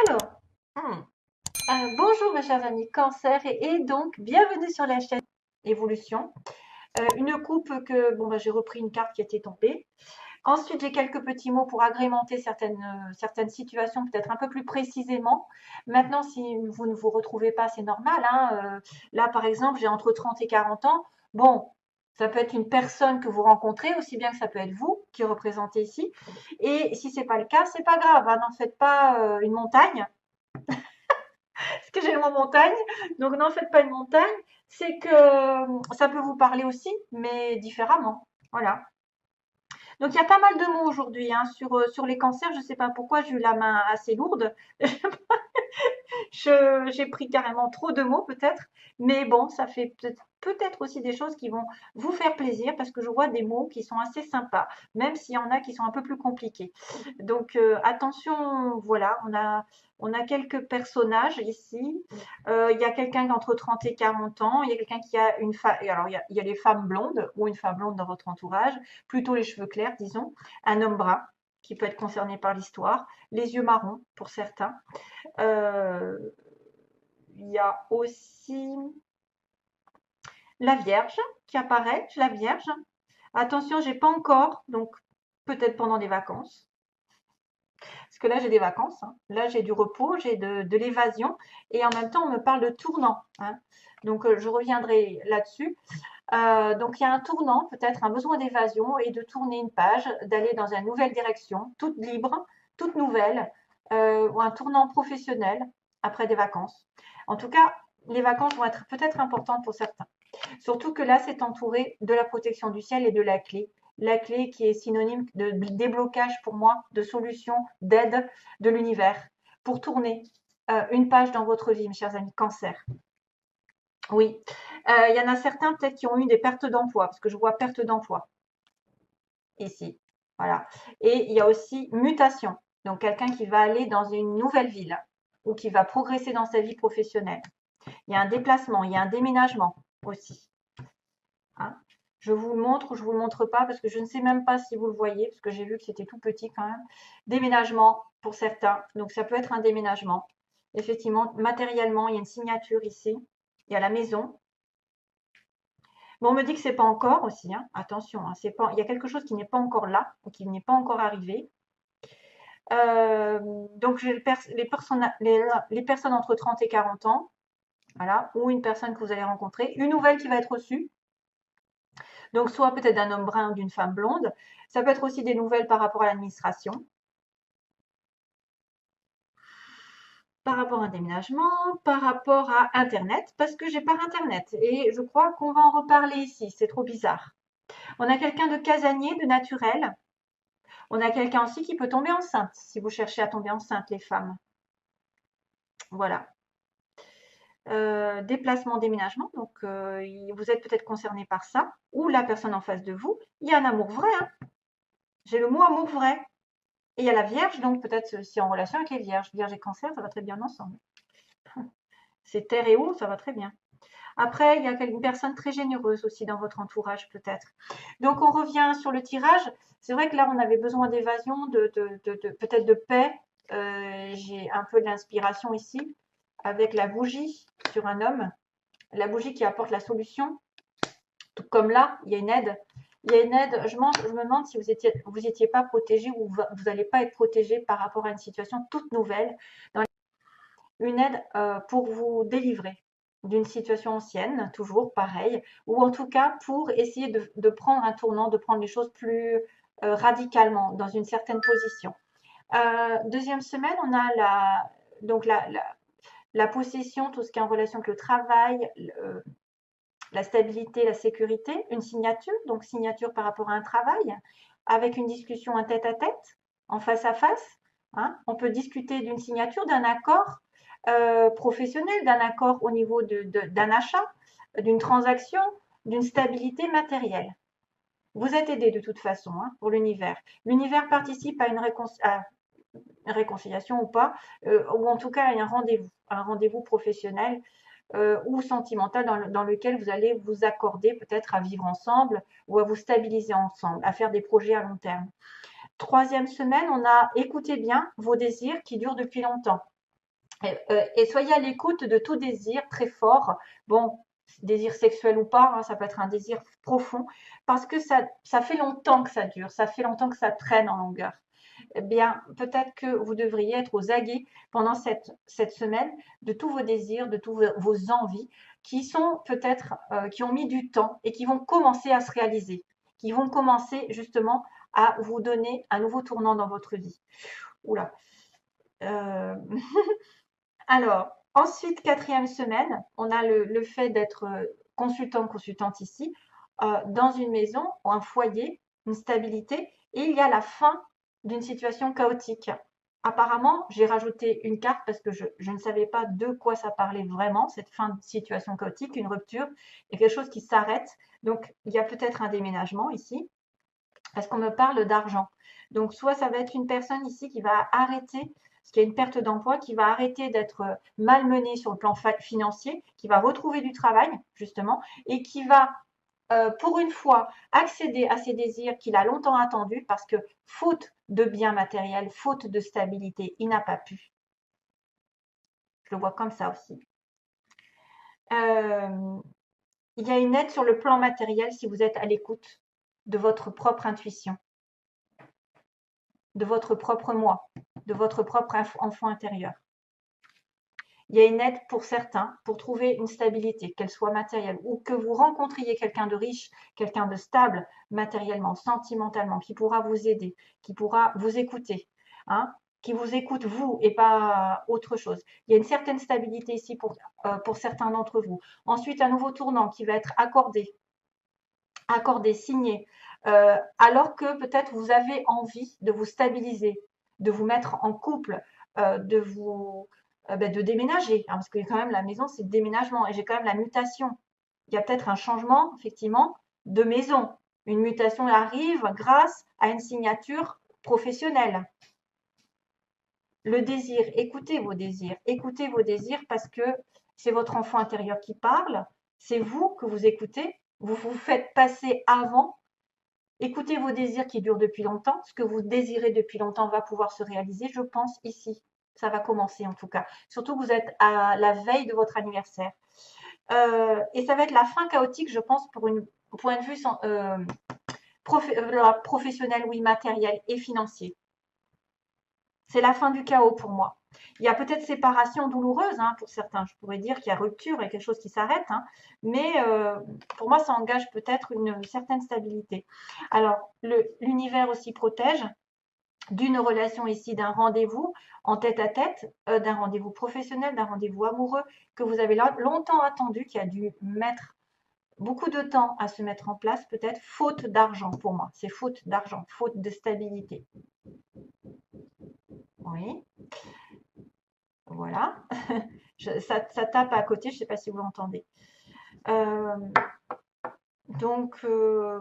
Alors, hmm, bonjour mes chers amis cancer et donc bienvenue sur la chaîne Évolution. Une coupe que bon bah, j'ai repris une carte qui était tombée. Ensuite j'ai quelques petits mots pour agrémenter certaines situations peut-être un peu plus précisément. Maintenant si vous ne vous retrouvez pas c'est normal, hein. Là par exemple j'ai entre 30 et 40 ans. Bon, ça peut être une personne que vous rencontrez aussi bien que ça peut être vous qui représentez ici. Et si c'est pas le cas c'est pas grave, hein, n'en faites pas une montagne. Parce que j'ai le mot montagne, donc n'en faites pas une montagne, c'est que ça peut vous parler aussi, mais différemment. Voilà. Donc il y a pas mal de mots aujourd'hui hein, sur les cancers. Je ne sais pas pourquoi j'ai eu la main assez lourde. J'ai pris carrément trop de mots peut-être, mais bon, ça fait peut-être aussi des choses qui vont vous faire plaisir parce que je vois des mots qui sont assez sympas, même s'il y en a qui sont un peu plus compliqués. Donc attention, voilà, on a quelques personnages ici. Il y a quelqu'un d'entre 30 et 40 ans, il y a quelqu'un qui a une femme, alors il y a les femmes blondes ou une femme blonde dans votre entourage, plutôt les cheveux clairs, disons, un homme brun qui peut être concerné par l'histoire, les yeux marrons pour certains. Euh, il y a aussi la Vierge qui apparaît, la Vierge. Attention, j'ai pas encore, donc peut-être pendant des vacances. Parce que là, j'ai des vacances, hein. Là, j'ai du repos, j'ai de l'évasion. Et en même temps, on me parle de tournant, hein. Donc, je reviendrai là-dessus. Donc, il y a un tournant, peut-être un besoin d'évasion et de tourner une page, d'aller dans une nouvelle direction, toute libre, toute nouvelle, ou un tournant professionnel après des vacances. En tout cas, les vacances vont être peut-être importantes pour certains. Surtout que là, c'est entouré de la protection du ciel et de la clé. La clé qui est synonyme de déblocage pour moi, de solution, d'aide de l'univers pour tourner une page dans votre vie, mes chers amis, cancer. Oui, il y en a certains peut-être qui ont eu des pertes d'emploi, parce que je vois perte d'emploi ici. Voilà. Et il y a aussi mutation. Donc quelqu'un qui va aller dans une nouvelle ville ou qui va progresser dans sa vie professionnelle. Il y a un déplacement, il y a un déménagement aussi. Hein. Je vous le montre ou je vous le montre pas parce que je ne sais même pas si vous le voyez parce que j'ai vu que c'était tout petit quand même. Déménagement pour certains. Donc ça peut être un déménagement. Effectivement, matériellement, il y a une signature ici. Il y a la maison. Bon, on me dit que c'est pas encore aussi, hein. Attention, hein, c'est pas, il y a quelque chose qui n'est pas encore là ou qui n'est pas encore arrivé. Euh, donc, j'ai les personnes entre 30 et 40 ans, voilà, ou une personne que vous allez rencontrer, une nouvelle qui va être reçue. Donc, soit peut-être d'un homme brun ou d'une femme blonde. Ça peut être aussi des nouvelles par rapport à l'administration, par rapport à un déménagement, par rapport à Internet, parce que j'ai pas Internet. Et je crois qu'on va en reparler ici, c'est trop bizarre. On a quelqu'un de casanier, de naturel. On a quelqu'un aussi qui peut tomber enceinte, si vous cherchez à tomber enceinte, les femmes. Voilà. Déplacement, déménagement, donc vous êtes peut-être concerné par ça, ou la personne en face de vous. Il y a un amour vrai, hein. J'ai le mot amour vrai. Et il y a la Vierge, donc peut-être si en relation avec les Vierges. Vierge et Cancer, ça va très bien ensemble. C'est terre et eau, ça va très bien. Après, il y a une personne très généreuse aussi dans votre entourage, peut-être. Donc, on revient sur le tirage. C'est vrai que là, on avait besoin d'évasion, peut-être de paix. J'ai un peu d'inspiration ici avec la bougie sur un homme. La bougie qui apporte la solution. Tout comme là, il y a une aide. Il y a une aide. Je me demande si vous étiez pas protégé ou vous n'allez pas être protégé par rapport à une situation toute nouvelle. Une aide pour vous délivrer d'une situation ancienne, toujours pareil, ou en tout cas pour essayer de prendre un tournant, de prendre les choses plus radicalement, dans une certaine position. Deuxième semaine, on a donc la possession, tout ce qui est en relation avec le travail, la stabilité, la sécurité, une signature, donc signature par rapport à un travail, avec une discussion en tête-à-tête, en face à face. Hein. On peut discuter d'une signature, d'un accord professionnel, d'un accord au niveau d'un achat, d'une transaction, d'une stabilité matérielle. Vous êtes aidé de toute façon hein, pour l'univers. L'univers participe à une réconciliation ou pas, ou en tout cas à un rendez-vous professionnel ou sentimental dans lequel vous allez vous accorder peut-être à vivre ensemble ou à vous stabiliser ensemble, à faire des projets à long terme. Troisième semaine, on a écoutez bien vos désirs qui durent depuis longtemps. Et soyez à l'écoute de tout désir très fort. Bon, désir sexuel ou pas, hein, ça peut être un désir profond, parce que ça fait longtemps que ça dure, ça fait longtemps que ça traîne en longueur. Eh bien, peut-être que vous devriez être aux aguets pendant cette semaine de tous vos désirs, de tous vos envies qui sont peut-être, qui ont mis du temps et qui vont commencer à se réaliser, qui vont commencer justement à vous donner un nouveau tournant dans votre vie. Oula. Euh, Alors, ensuite, quatrième semaine, on a le fait d'être consultant, consultante ici, dans une maison, un foyer, une stabilité, et il y a la fin d'une situation chaotique. Apparemment, j'ai rajouté une carte parce que je ne savais pas de quoi ça parlait vraiment, cette fin de situation chaotique, une rupture, et quelque chose qui s'arrête. Donc, il y a peut-être un déménagement ici, parce qu'on me parle d'argent. Donc, soit ça va être une personne ici qui va arrêter, parce qu'il y a une perte d'emploi, qui va arrêter d'être malmenée sur le plan financier, qui va retrouver du travail, justement, et qui va, pour une fois, accéder à ses désirs qu'il a longtemps attendus, parce que faute de biens matériels, faute de stabilité, il n'a pas pu. Je le vois comme ça aussi. Il y a une aide sur le plan matériel si vous êtes à l'écoute de votre propre intuition, de votre propre moi, de votre propre enfant intérieur. Il y a une aide pour certains pour trouver une stabilité, qu'elle soit matérielle ou que vous rencontriez quelqu'un de riche, quelqu'un de stable matériellement, sentimentalement, qui pourra vous aider, qui pourra vous écouter, hein, qui vous écoute vous et pas autre chose. Il y a une certaine stabilité ici pour certains d'entre vous. Ensuite, un nouveau tournant qui va être accordé, signé, alors que peut-être vous avez envie de vous stabiliser, de vous mettre en couple, de vous de déménager, hein, parce que quand même la maison c'est le déménagement et j'ai quand même la mutation. Il y a peut-être un changement effectivement de maison. Une mutation arrive grâce à une signature professionnelle. Le désir, écoutez vos désirs parce que c'est votre enfant intérieur qui parle, c'est vous que vous écoutez, vous vous faites passer avant. Écoutez vos désirs qui durent depuis longtemps. Ce que vous désirez depuis longtemps va pouvoir se réaliser, je pense, ici. Ça va commencer en tout cas. Surtout que vous êtes à la veille de votre anniversaire. Et ça va être la fin chaotique, je pense, pour un point de vue professionnel, oui, matériel et financier. C'est la fin du chaos pour moi. Il y a peut-être séparation douloureuse hein, pour certains. Je pourrais dire qu'il y a rupture et quelque chose qui s'arrête. Hein, mais pour moi, ça engage peut-être une certaine stabilité. Alors, l'univers aussi protège d'une relation ici, d'un rendez-vous en tête-à-tête, d'un rendez-vous professionnel, d'un rendez-vous amoureux que vous avez longtemps attendu, qui a dû mettre beaucoup de temps à se mettre en place, peut-être faute d'argent pour moi. C'est faute d'argent, faute de stabilité. Oui. Voilà. Ça tape à côté, je ne sais pas si vous l'entendez. Donc,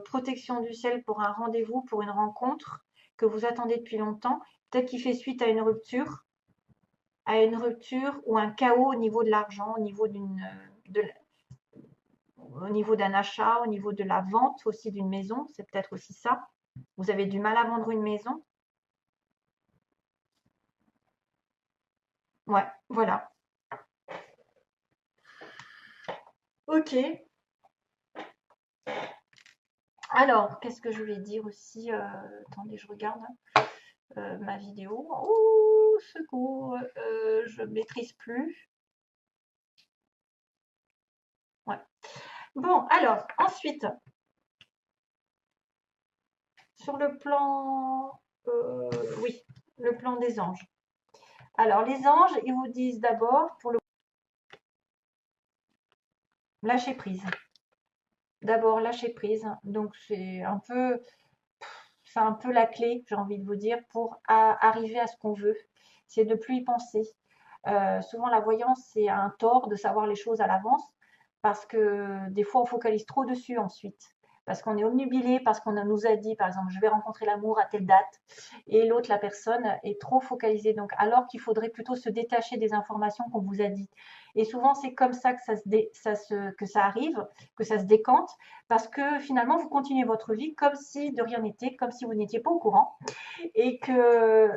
protection du ciel pour un rendez-vous, pour une rencontre que vous attendez depuis longtemps, peut-être qu'il fait suite à une rupture ou un chaos au niveau de l'argent, au niveau au niveau d'un achat, au niveau de la vente aussi d'une maison, c'est peut-être aussi ça. Vous avez du mal à vendre une maison. Ouais, voilà. Ok. Alors, qu'est-ce que je voulais dire aussi attendez, je regarde ma vidéo. Oh, secours, je ne maîtrise plus. Ouais. Bon, alors, ensuite, sur le plan, oui, le plan des anges. Alors, les anges, ils vous disent d'abord, pour le lâcher prise. D'abord, lâcher prise. Donc, c'est un peu la clé, j'ai envie de vous dire, pour arriver à ce qu'on veut. C'est de ne plus y penser. Souvent, la voyance, c'est un tort de savoir les choses à l'avance parce que des fois, on focalise trop dessus ensuite. Parce qu'on est obnubilé, parce qu'on nous a dit, par exemple, je vais rencontrer l'amour à telle date, et l'autre, la personne, est trop focalisée. Donc, alors qu'il faudrait plutôt se détacher des informations qu'on vous a dites. Et souvent, c'est comme ça que que ça arrive, que ça se décante, parce que finalement, vous continuez votre vie comme si de rien n'était, comme si vous n'étiez pas au courant, et que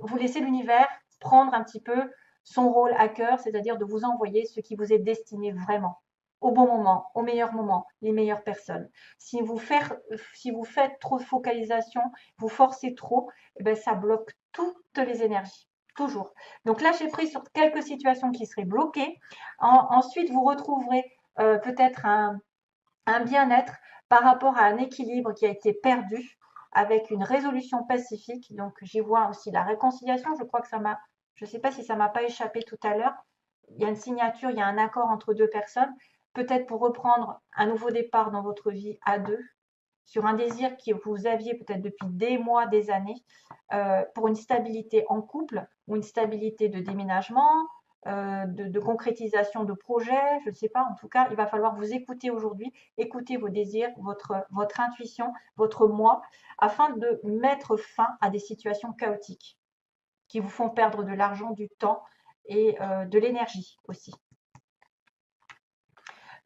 vous laissez l'univers prendre un petit peu son rôle à cœur, c'est-à-dire de vous envoyer ce qui vous est destiné vraiment, au bon moment, au meilleur moment, les meilleures personnes. Si vous faites trop de focalisation, vous forcez trop, eh ben, ça bloque toutes les énergies. Toujours. Donc lâchez prise sur quelques situations qui seraient bloquées. Ensuite, vous retrouverez peut-être un bien-être par rapport à un équilibre qui a été perdu avec une résolution pacifique. Donc j'y vois aussi la réconciliation. Je crois que je ne sais pas si ça m'a pas échappé tout à l'heure. Il y a une signature, il y a un accord entre deux personnes, peut-être pour reprendre un nouveau départ dans votre vie à deux, sur un désir que vous aviez peut-être depuis des mois, des années, pour une stabilité en couple ou une stabilité de déménagement, de concrétisation de projets, je ne sais pas. En tout cas, il va falloir vous écouter aujourd'hui, écouter vos désirs, votre intuition, votre moi, afin de mettre fin à des situations chaotiques qui vous font perdre de l'argent, du temps et de l'énergie aussi.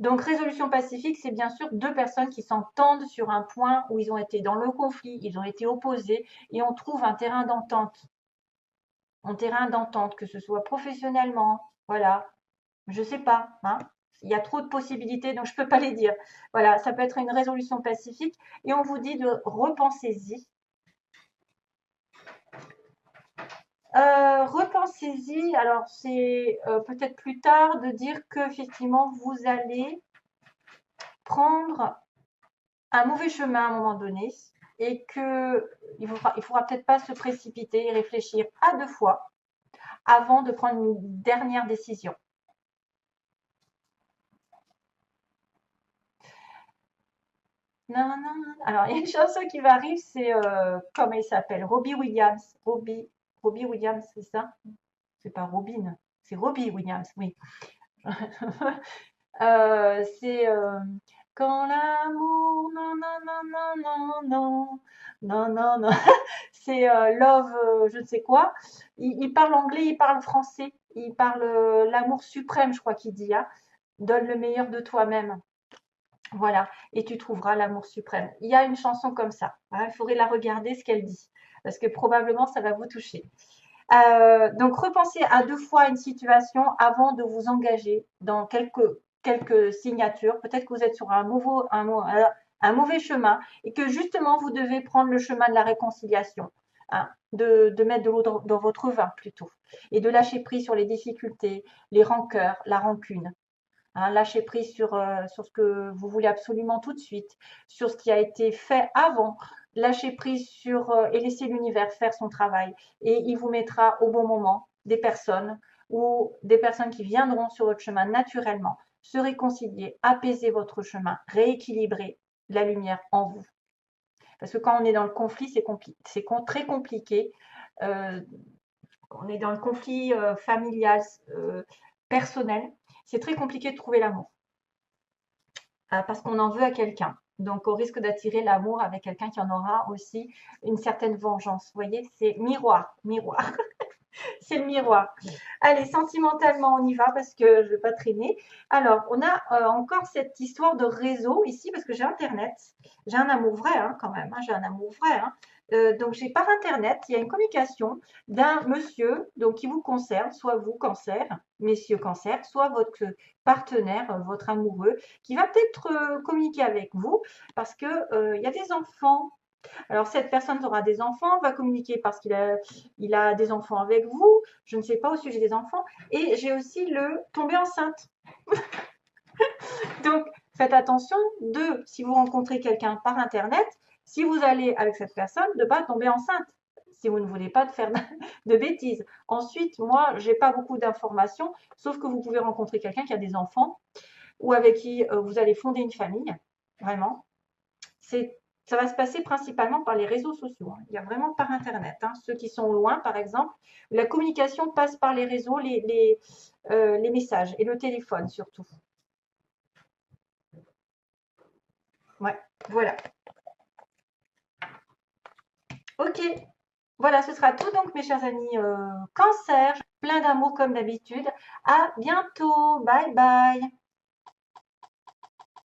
Donc, résolution pacifique, c'est bien sûr deux personnes qui s'entendent sur un point où ils ont été dans le conflit, ils ont été opposés et on trouve un terrain d'entente. Un terrain d'entente, que ce soit professionnellement, voilà, je sais pas, hein. Il y a trop de possibilités, donc je ne peux pas les dire. Voilà, ça peut être une résolution pacifique et on vous dit de repensez-y. Repensez-y, alors c'est peut-être plus tard de dire que effectivement vous allez prendre un mauvais chemin à un moment donné et que il faudra peut-être pas se précipiter et réfléchir à deux fois avant de prendre une dernière décision. Non, non, non. Alors, il y a une chanson qui m'arrive, c'est comment il s'appelle? Robbie Williams. Robbie Williams, c'est ça? C'est pas Robin, c'est Robbie Williams, oui. C'est quand l'amour, non, non, non, non, non, non, non, non, non. C'est Love, je ne sais quoi. Il parle anglais, il parle français, il parle l'amour suprême, je crois qu'il dit, hein. Donne le meilleur de toi-même. Voilà, et tu trouveras l'amour suprême. Il y a une chanson comme ça, hein. Il faudrait la regarder, ce qu'elle dit, parce que probablement ça va vous toucher. Donc repensez à deux fois une situation avant de vous engager dans quelques signatures. Peut-être que vous êtes sur un mauvais chemin et que justement vous devez prendre le chemin de la réconciliation, hein, de mettre de l'eau dans votre vin plutôt, et de lâcher prise sur les difficultés, les rancœurs, la rancune. Hein, lâcher prise sur ce que vous voulez absolument tout de suite, sur ce qui a été fait avant. Lâcher prise et laisser l'univers faire son travail. Et il vous mettra au bon moment des personnes ou des personnes qui viendront sur votre chemin naturellement, se réconcilier, apaiser votre chemin, rééquilibrer la lumière en vous. Parce que quand on est dans le conflit, c'est très compliqué. Euh, on est dans le conflit familial, personnel. C'est très compliqué de trouver l'amour parce qu'on en veut à quelqu'un. Donc, on risque d'attirer l'amour avec quelqu'un qui en aura aussi une certaine vengeance. Vous voyez, c'est miroir, miroir. C'est le miroir. Allez, sentimentalement, on y va parce que je ne vais pas traîner. Alors, on a encore cette histoire de réseau ici parce que j'ai Internet. J'ai un amour vrai quand même. J'ai un amour vrai. Donc, j'ai par Internet, il y a une communication d'un monsieur donc, qui vous concerne, soit vous, cancer, messieurs cancer, soit votre partenaire, votre amoureux, qui va peut-être communiquer avec vous parce qu'il y a des enfants. Alors, cette personne aura des enfants, va communiquer parce il a des enfants avec vous. Je ne sais pas au sujet des enfants. Et j'ai aussi le tomber enceinte. Donc, faites attention si vous rencontrez quelqu'un par Internet, si vous allez avec cette personne, de ne pas tomber enceinte. Si vous ne voulez pas faire de bêtises. Ensuite, moi, je n'ai pas beaucoup d'informations, sauf que vous pouvez rencontrer quelqu'un qui a des enfants ou avec qui vous allez fonder une famille. Vraiment. Ça va se passer principalement par les réseaux sociaux. Il y a vraiment par Internet. Ceux qui sont loin, par exemple, la communication passe par les réseaux, les messages et le téléphone surtout. Ouais, voilà. Ok, voilà, ce sera tout donc mes chers amis cancer. Plein d'amour comme d'habitude. À bientôt. Bye bye.